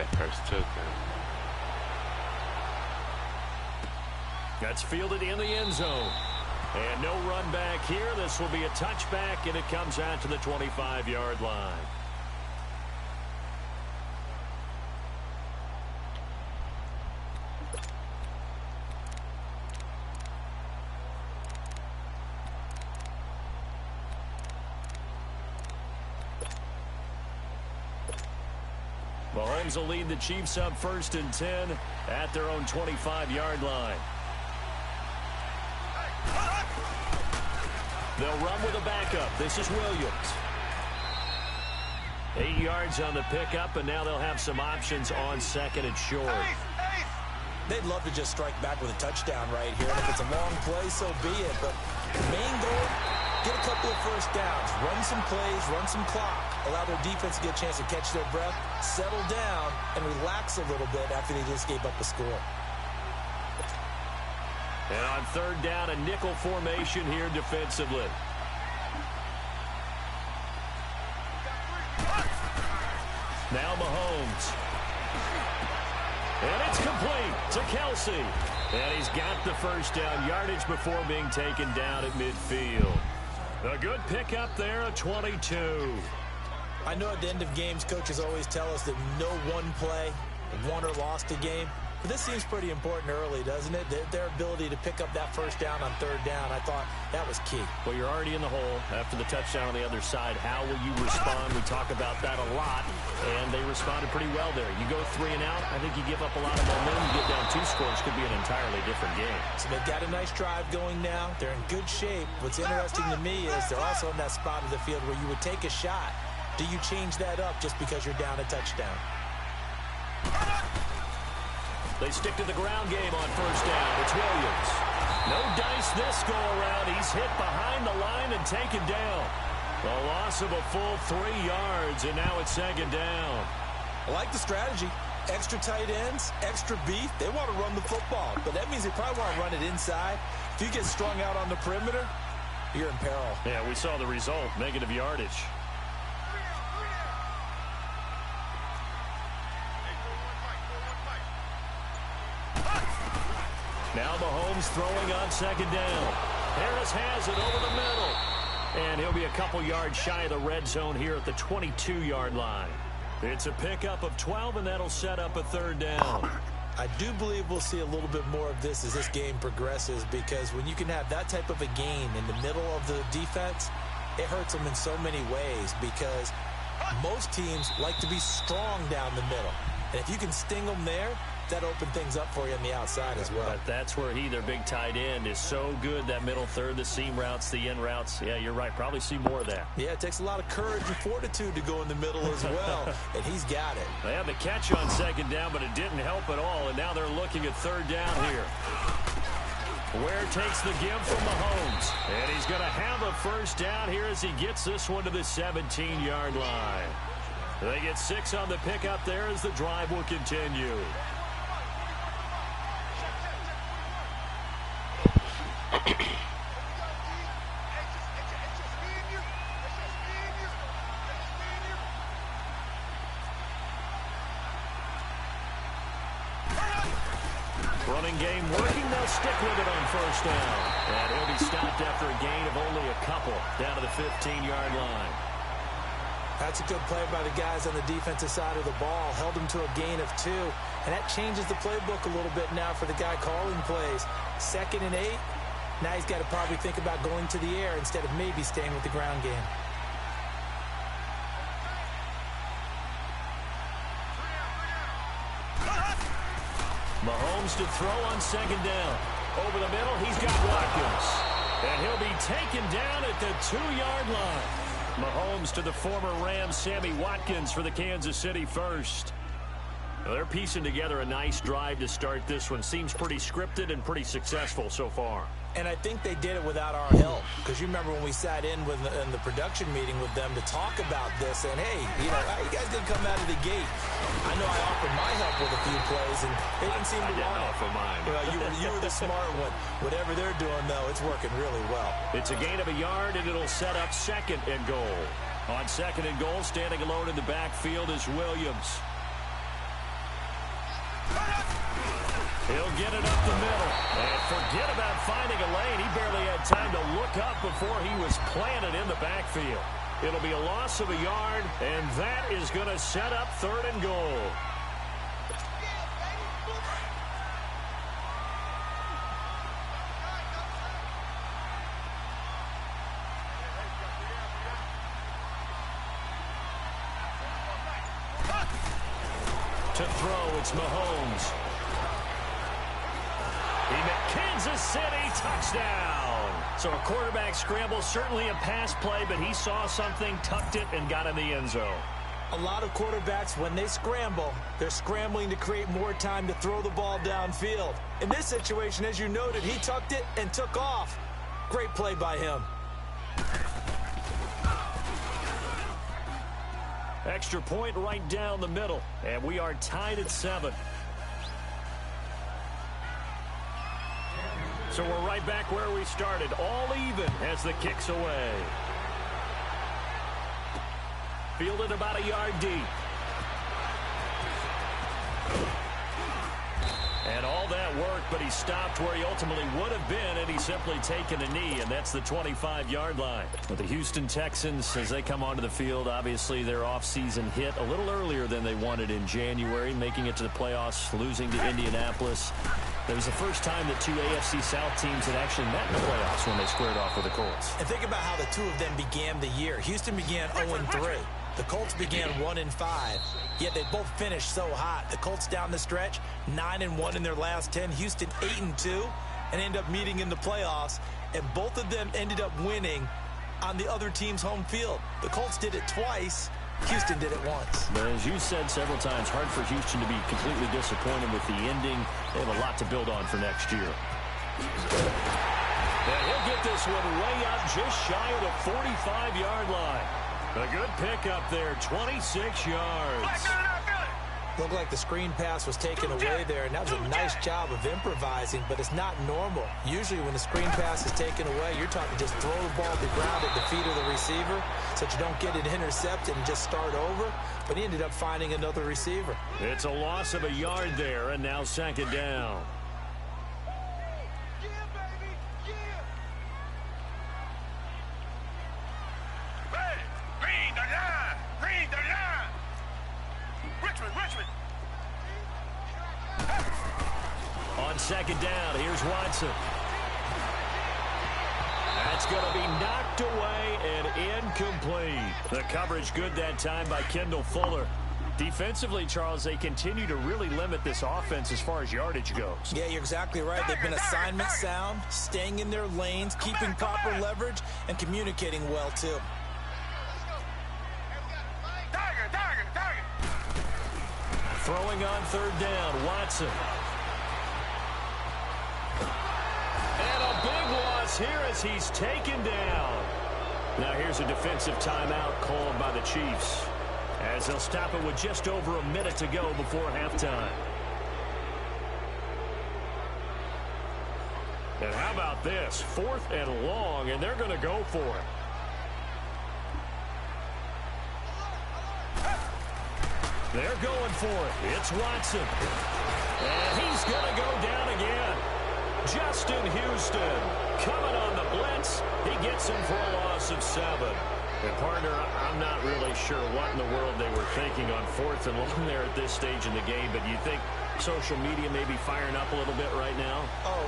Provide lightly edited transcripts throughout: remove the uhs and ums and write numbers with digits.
that first touchdown. That's fielded in the end zone. And no run back here. This will be a touchback, and it comes out to the 25-yard line. Mahomes will lead the Chiefs up 1st and 10 at their own 25-yard line. They'll run with a backup. This is Williams. 8 yards on the pickup, and now they'll have some options on 2nd and short. They'd love to just strike back with a touchdown right here. And if it's a long play, so be it. But main goal, get a couple of first downs, run some plays, run some clock, allow their defense to get a chance to catch their breath, settle down, and relax a little bit after they just gave up a score. And on 3rd down, a nickel formation here defensively. Now Mahomes. And it's complete to Kelsey. And he's got the first down yardage before being taken down at midfield. A good pickup there, a 22. I know at the end of games, coaches always tell us that no one play won or lost a game. But this seems pretty important early, doesn't it? Their ability to pick up that first down on 3rd down, I thought that was key. Well, you're already in the hole after the touchdown on the other side. How will you respond? We talk about that a lot, and they responded pretty well there. You go 3 and out, I think you give up a lot of momentum. You get down 2 scores, could be an entirely different game. So they've got a nice drive going now. They're in good shape. What's interesting to me is they're also in that spot of the field where you would take a shot. Do you change that up just because you're down a touchdown? They stick to the ground game on 1st down. It's Williams. No dice this go around. He's hit behind the line and taken down. A loss of a full 3 yards, and now it's 2nd down. I like the strategy. Extra tight ends, extra beef. They want to run the football, but that means they probably want to run it inside. If you get strung out on the perimeter, you're in peril. Yeah, we saw the result, negative yardage. Now Mahomes throwing on 2nd down. Harris has it over the middle. And he'll be a couple yards shy of the red zone here at the 22-yard line. It's a pickup of 12, and that'll set up a 3rd down. I do believe we'll see a little bit more of this as this game progresses, because when you can have that type of a game in the middle of the defense, it hurts them in so many ways, because most teams like to be strong down the middle. And if you can sting them there, that opened things up for you on the outside as well. But that's where their big tight end, is so good, that middle third, the seam routes, the in routes. Yeah, you're right. Probably see more of that. Yeah, it takes a lot of courage and fortitude to go in the middle as well, and he's got it. They had the catch on 2nd down, but it didn't help at all, and now they're looking at 3rd down here. Ware takes the give from Mahomes, and he's going to have a first down here as he gets this one to the 17-yard line. They get 6 on the pickup there as the drive will continue. Running game working. They'll stick with it on 1st down. And he'll be stopped after a gain of only a couple down to the 15-yard line. That's a good play by the guys on the defensive side of the ball. Held him to a gain of 2. And that changes the playbook a little bit now for the guy calling plays. 2nd and 8. Now he's got to probably think about going to the air instead of maybe staying with the ground game. Mahomes to throw on 2nd down. Over the middle, he's got Watkins. And he'll be taken down at the 2-yard line. Mahomes to the former Rams, Sammy Watkins, for the Kansas City first. They're piecing together a nice drive to start this one. Seems pretty scripted and pretty successful so far. And I think they did it without our help. Because you remember when we sat in the production meeting with them to talk about this. And, hey, you guys didn't come out of the gate. I know I offered my help with a few plays, and they didn't seem to want it. Offer mine. Well, you were the smart one. Whatever they're doing, though, it's working really well. It's a gain of a yard, and it'll set up 2nd and goal. On 2nd and goal, standing alone in the backfield is Williams. He'll get it up the middle. And forget about finding a lane. He barely had time to look up before he was planted in the backfield. It'll be a loss of a yard, and that is going to set up 3rd and goal. To throw, it's Mahomes. He met Kansas City, touchdown. So a quarterback scramble, certainly a pass play, but he saw something, tucked it, and got in the end zone. A lot of quarterbacks, when they scramble, they're scrambling to create more time to throw the ball downfield. In this situation, as you noted, he tucked it and took off. Great play by him. Extra point right down the middle, and we are tied at 7. So we're right back where we started, all even as the kick's away. Fielded about a yard deep. And all that worked, but he stopped where he ultimately would have been had he simply taken a knee, and that's the 25-yard line. But the Houston Texans, as they come onto the field, obviously their offseason hit a little earlier than they wanted in January, making it to the playoffs, losing to Indianapolis. It was the first time that two AFC South teams had actually met in the playoffs when they squared off with the Colts. And think about how the two of them began the year. Houston began 0-3. The Colts began 1-5, yet they both finished so hot. The Colts down the stretch, 9-1 in their last 10. Houston 8-2, and end up meeting in the playoffs. And both of them ended up winning on the other team's home field. The Colts did it twice. Houston did it once. But as you said several times, hard for Houston to be completely disappointed with the ending. They have a lot to build on for next year. And he'll get this one way up just shy of the 45-yard line. A good pickup there, 26 yards. Looked like the screen pass was taken away there, and that was a nice job of improvising, but it's not normal. Usually when the screen pass is taken away, you're talking just throw the ball to the ground at the feet of the receiver so that you don't get it intercepted and just start over, but he ended up finding another receiver. It's a loss of a yard there, and now 2nd down. On 2nd down, here's Watson. That's going to be knocked away and incomplete. The coverage good that time by Kendall Fuller. Defensively, Charles, they continue to really limit this offense as far as yardage goes. Yeah, you're exactly right. They've been assignment sound, staying in their lanes, keeping proper leverage, and communicating well, too. Throwing on 3rd down, Watson. And a big loss here as he's taken down. Now here's a defensive timeout called by the Chiefs, as they'll stop it with just over a minute to go before halftime. And how about this? 4th and long, and they're going to go for it. They're going for it. It's Watson. And he's going to go down again. Justin Houston coming on the blitz. He gets him for a loss of 7. And, partner, I'm not really sure what in the world they were thinking on 4th and long there at this stage in the game, but you think social media may be firing up a little bit right now? Oh,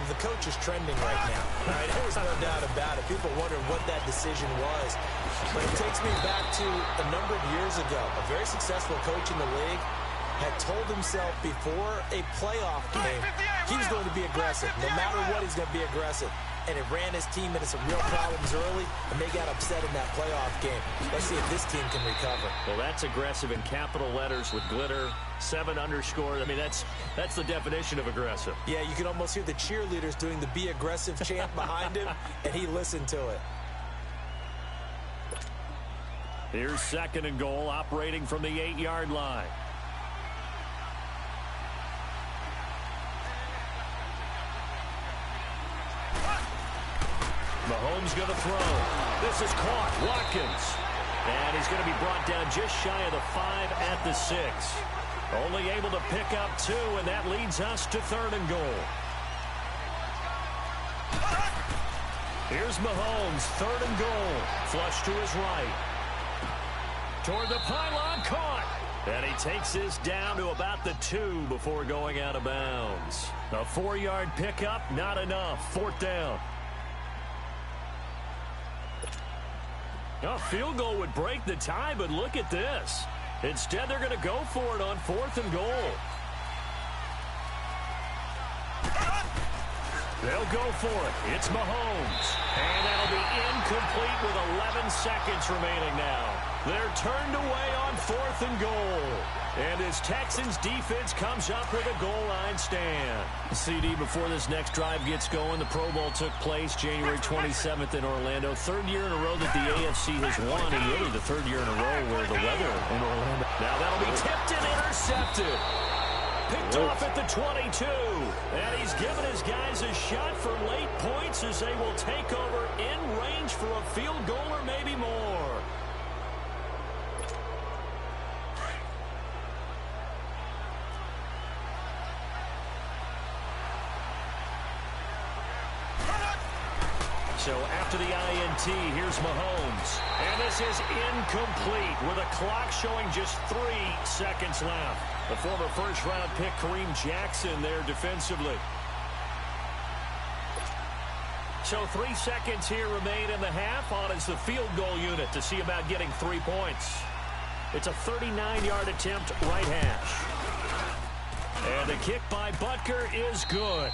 the coach is trending right now. All right, there's no doubt about it. People wonder what that decision was. But it takes me back to a number of years ago. A very successful coach in the league had told himself before a playoff game he was going to be aggressive. No matter what, he's going to be aggressive. And it ran his team into some real problems early, and they got upset in that playoff game. Let's see if this team can recover. Well, that's aggressive in capital letters with glitter, 7 underscore. I mean, that's the definition of aggressive. Yeah, you can almost hear the cheerleaders doing the be aggressive chant behind him, and he listened to it. Here's 2nd and goal, operating from the 8-yard line. Mahomes going to throw. This is caught. Watkins. And he's going to be brought down just shy of the 5 at the 6. Only able to pick up 2, and that leads us to 3rd and goal. Here's Mahomes, 3rd and goal. Flush to his right. Toward the pylon, caught. And he takes this down to about the 2 before going out of bounds. A 4-yard pickup, not enough. 4th down. A field goal would break the tie, but look at this. Instead, they're going to go for it on 4th and goal. They'll go for it. It's Mahomes. And that'll be incomplete with 11 seconds remaining now. They're turned away on 4th and goal. And his Texans defense comes up with a goal line stand. CD, before this next drive gets going, the Pro Bowl took place January 27th in Orlando. 3rd year in a row that the AFC has won, and really the 3rd year in a row where the weather in Orlando. Now that'll be tipped and intercepted. Picked off at the 22. And he's given his guys a shot for late points as they will take over in range for a field goal or maybe more. So after the INT, here's Mahomes. And this is incomplete with a clock showing just 3 seconds left. The former first-round pick, Kareem Jackson, there defensively. So 3 seconds here remain in the half. On is the field goal unit to see about getting 3 points. It's a 39-yard attempt, right hash. And the kick by Butker is good.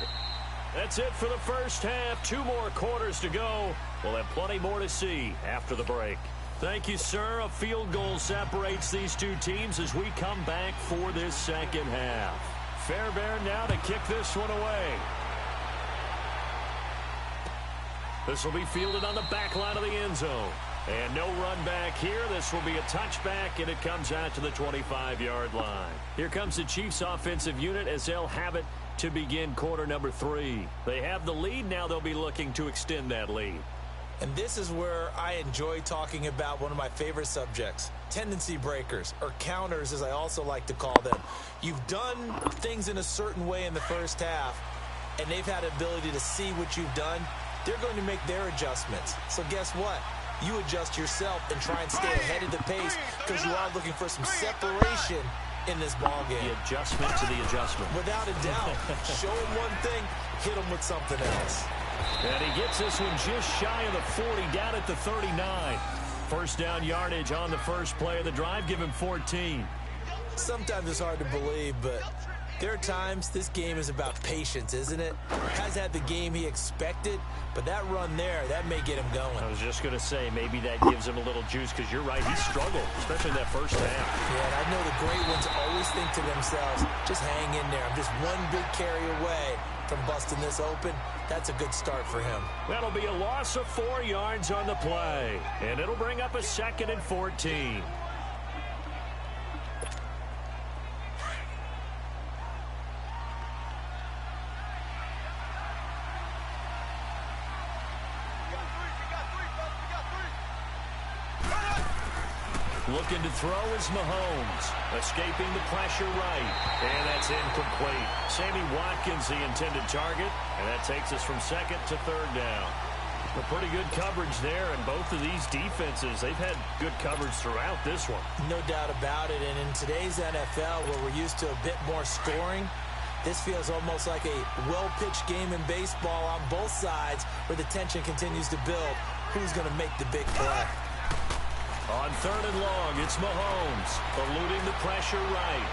That's it for the first half. 2 more quarters to go. We'll have plenty more to see after the break. Thank you, sir. A field goal separates these two teams as we come back for this second half. Fairbairn now to kick this one away. This will be fielded on the back line of the end zone. And no run back here. This will be a touchback, and it comes out to the 25-yard line. Here comes the Chiefs' offensive unit as they'll have it to begin quarter number 3. They have the lead. Now they'll be looking to extend that lead. And this is where I enjoy talking about one of my favorite subjects, tendency breakers, or counters as I also like to call them. You've done things in a certain way in the first half, and they've had the ability to see what you've done. They're going to make their adjustments. So guess what? You adjust yourself and try and stay ahead of the pace because you are looking for some separation in this ball game. The adjustment to the adjustment. Without a doubt. Show him one thing, hit him with something else. And he gets this one just shy of the 40, down at the 39. First down yardage on the first play of the drive. Give him 14. Sometimes it's hard to believe, but there are times this game is about patience, isn't it? Has had the game he expected, but that run there, that may get him going. I was just going to say, maybe that gives him a little juice, because you're right, he struggled, especially in that first half. Yeah, and I know the great ones always think to themselves, just hang in there. I'm just one big carry away from busting this open. That's a good start for him. That'll be a loss of 4 yards on the play, and it'll bring up a 2nd and 14. Looking to throw is Mahomes. Escaping the pressure right. And that's incomplete. Sammy Watkins, the intended target. And that takes us from 2nd to 3rd down. A pretty good coverage there. And both of these defenses, they've had good coverage throughout this one. No doubt about it. And in today's NFL, where we're used to a bit more scoring, this feels almost like a well-pitched game in baseball on both sides where the tension continues to build. Who's going to make the big play? On 3rd and long, it's Mahomes, eluding the pressure right.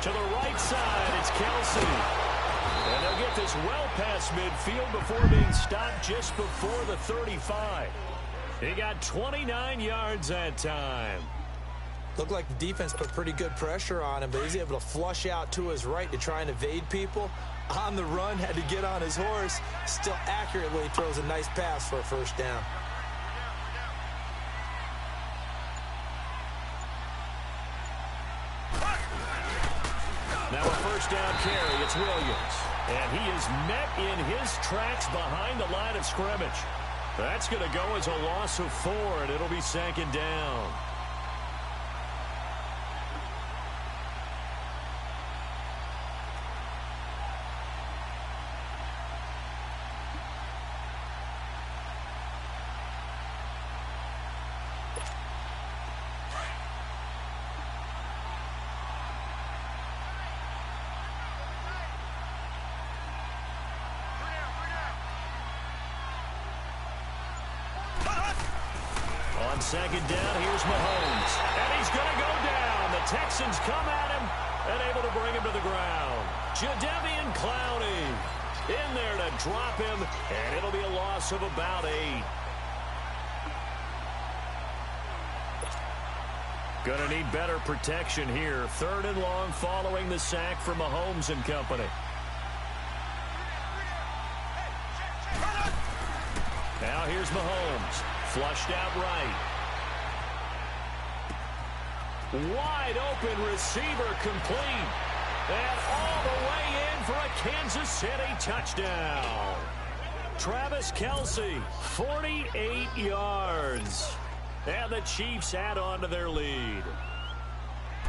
To the right side, it's Kelsey. And they'll get this well past midfield before being stopped just before the 35. He got 29 yards that time. Looked like the defense put pretty good pressure on him, but he's able to flush out to his right to try and evade people. On the run, had to get on his horse. Still accurately throws a nice pass for a first down. Now a first down carry, it's Williams. And he is met in his tracks behind the line of scrimmage. That's going to go as a loss of 4, and it'll be 2nd down. On second down, here's Mahomes. And he's going to go down. The Texans come at him and able to bring him to the ground. Jadeveon Clowney in there to drop him, and it'll be a loss of about 8. Going to need better protection here. 3rd and long following the sack from Mahomes and company. Now here's Mahomes. Flushed out right. Wide open receiver complete. And all the way in for a Kansas City touchdown. Travis Kelce, 48 yards. And the Chiefs add on to their lead.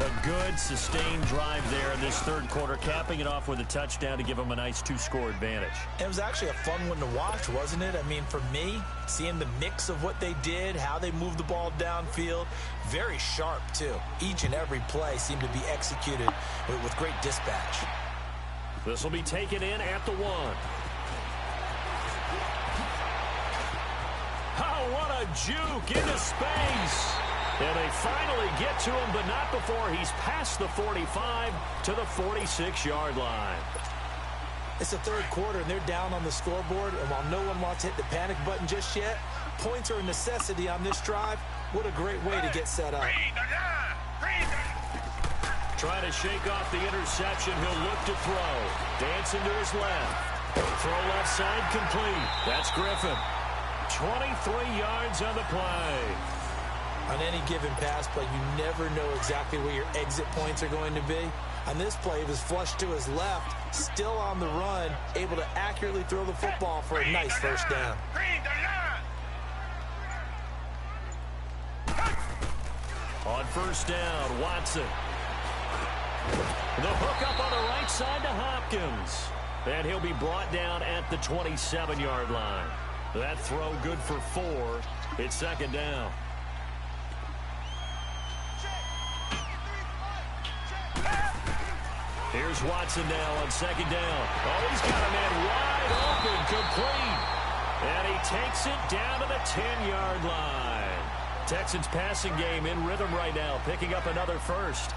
A good, sustained drive there in this 3rd quarter, capping it off with a touchdown to give them a nice 2-score advantage. It was actually a fun one to watch, wasn't it? I mean, for me, seeing the mix of what they did, how they moved the ball downfield, very sharp, too. Each and every play seemed to be executed with great dispatch. This will be taken in at the 1. Oh, what a juke into space. And they finally get to him, but not before he's past the 45 to the 46-yard line. It's the 3rd quarter, and they're down on the scoreboard. And while no one wants to hit the panic button just yet, points are a necessity on this drive. What a great way to get set up. Trying to shake off the interception. He'll look to throw. Dancing to his left. Throw left side complete. That's Griffin. 23 yards on the play. On any given pass play, you never know exactly where your exit points are going to be. On this play, he was flushed to his left, still on the run, able to accurately throw the football for a nice first down. On first down, Watson. The hook up on the right side to Hopkins. And he'll be brought down at the 27-yard line. That throw good for 4. It's 2nd down. Here's Watson now on 2nd down. Oh, he's got a man wide open, complete. And he takes it down to the 10-yard line. Texans passing game in rhythm right now, picking up another first.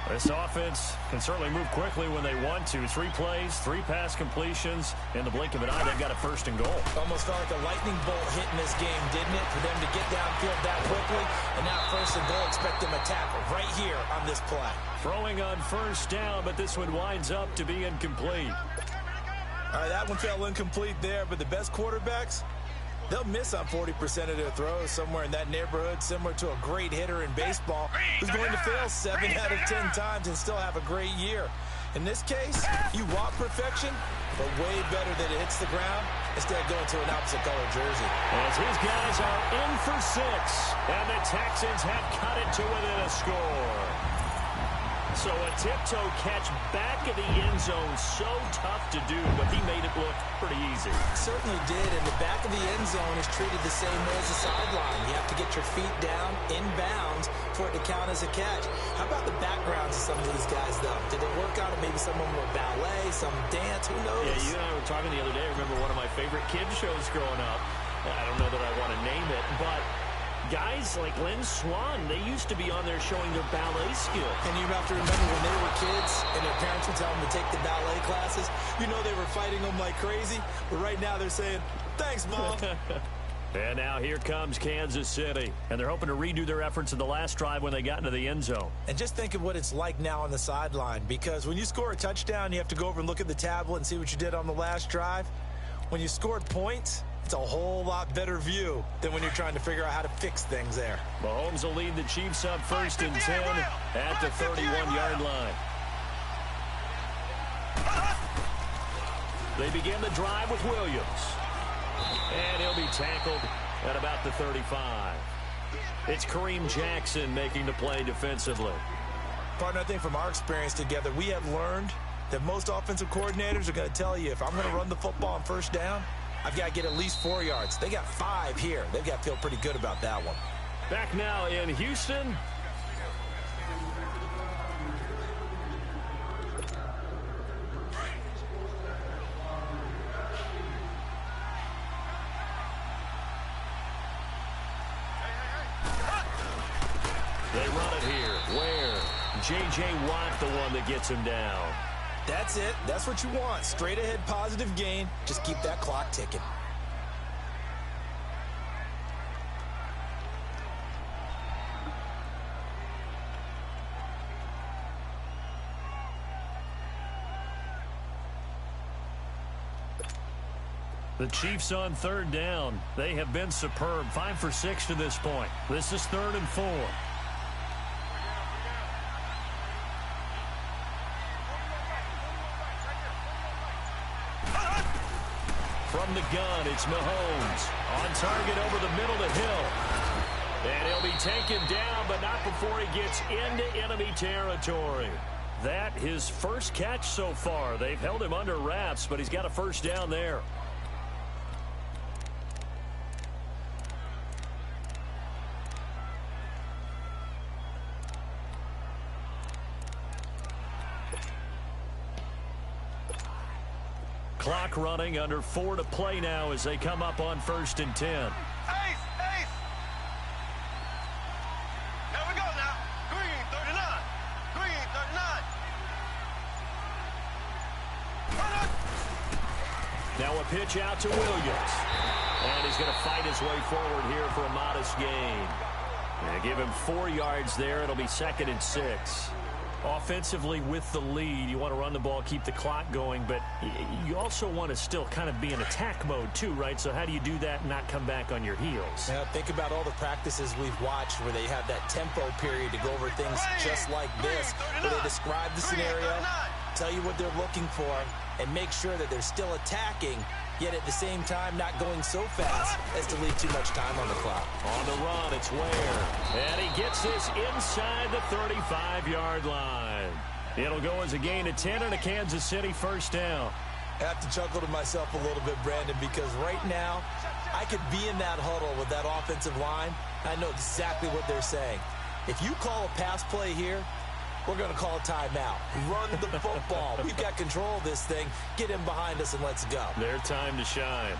This offense can certainly move quickly when they want to. 3 plays, 3 pass completions. In the blink of an eye, they've got a 1st and goal. Almost felt like a lightning bolt hit in this game, didn't it? For them to get downfield that quickly. And now 1st and goal, expect them to tackle right here on this play. Throwing on first down, but this one winds up to be incomplete. All right, that one fell incomplete there, but the best quarterbacks, they'll miss on 40% of their throws, somewhere in that neighborhood, similar to a great hitter in baseball who's going to fail 7 out of 10 times and still have a great year. In this case, you want perfection, but way better that it hits the ground instead of going to an opposite color jersey. As his guys are in for 6, and the Texans have cut it to within a score. So a tiptoe catch back of the end zone, so tough to do, but he made it look pretty easy. Certainly did, and the back of the end zone is treated the same way as the sideline. You have to get your feet down, in bounds, for it to count as a catch. How about the backgrounds of some of these guys, though? Did they work out it? Maybe some of them were ballet, some dance, who knows? Yeah, you and I were talking the other day. I remember one of my favorite kids shows growing up. I don't know that I want to name it, but guys like Lynn Swan, they used to be on there showing their ballet skill. And you have to remember when they were kids and their parents would tell them to take the ballet classes, you know they were fighting them like crazy. But right now they're saying, thanks, Mom. And now here comes Kansas City. And they're hoping to redo their efforts in the last drive when they got into the end zone. And just think of what it's like now on the sideline. Because when you score a touchdown, you have to go over and look at the tablet and see what you did on the last drive. When you scored points, it's a whole lot better view than when you're trying to figure out how to fix things there. Mahomes will lead the Chiefs up 1st and 10 at the 31-yard line. They begin the drive with Williams. And he'll be tackled at about the 35. It's Kareem Jackson making the play defensively. Partner, I think from our experience together, we have learned that most offensive coordinators are going to tell you, if I'm going to run the football on first down, I've got to get at least 4 yards. They got 5 here. They've got to feel pretty good about that one. Back now in Houston. J.J. Watt the one that gets him down. That's it. That's what you want. Straight ahead positive gain. Just keep that clock ticking. The Chiefs on third down. They have been superb. 5 for 6 to this point. This is 3rd and 4. From the gun, it's Mahomes. On target over the middle to Hill. And he'll be taken down, but not before he gets into enemy territory. That his first catch so far. They've held him under wraps, but he's got a first down there. Clock running, under 4 to play now as they come up on 1st and 10. Ace! There we go now. Green, 39. Green, 39. Now a pitch out to Williams. And he's going to fight his way forward here for a modest gain. And give him 4 yards there. It'll be 2nd and 6. Offensively with the lead, you want to run the ball, keep the clock going, but you also want to still kind of be in attack mode too, right? So how do you do that and not come back on your heels? Now, think about all the practices we've watched where they have that tempo period to go over things just like this, where they describe the scenario, tell you what they're looking for, and make sure that they're still attacking, yet at the same time not going so fast as to leave too much time on the clock. On the run, it's Ware. And he gets this inside the 35-yard line. It'll go as a gain of 10 and a Kansas City first down. I have to chuckle to myself a little bit, Brandon, because right now I could be in that huddle with that offensive line. I know exactly what they're saying. If you call a pass play here, we're going to call a timeout. Run the football. We've got control of this thing. Get him behind us and let's go. Their time to shine.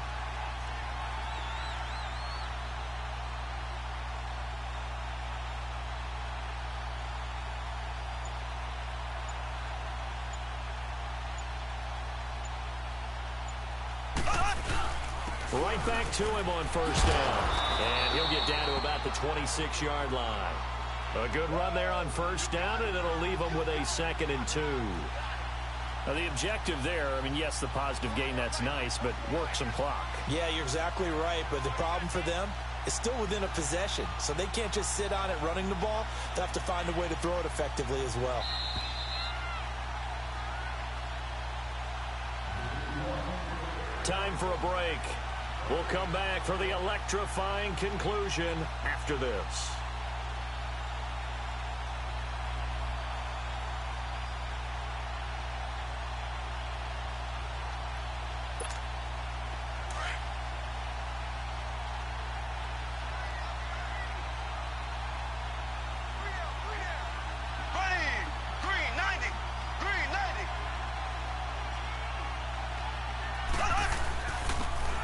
Right back to him on first down. And he'll get down to about the 26-yard line. A good run there on first down, and it'll leave them with a 2nd and 2. Now, the objective there, I mean, yes, the positive gain, that's nice, but work some clock. Yeah, you're exactly right, but the problem for them is still within a possession, so they can't just sit on it running the ball. They have to find a way to throw it effectively as well. Time for a break. We'll come back for the electrifying conclusion after this.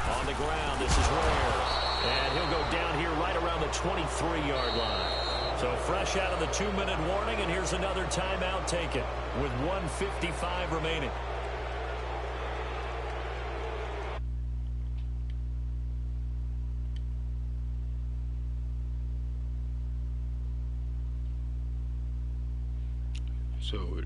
On the ground, this is Ware. And he'll go down here right around the 23-yard line. So fresh out of the 2-minute warning, and here's another timeout taken with 1:55 remaining. So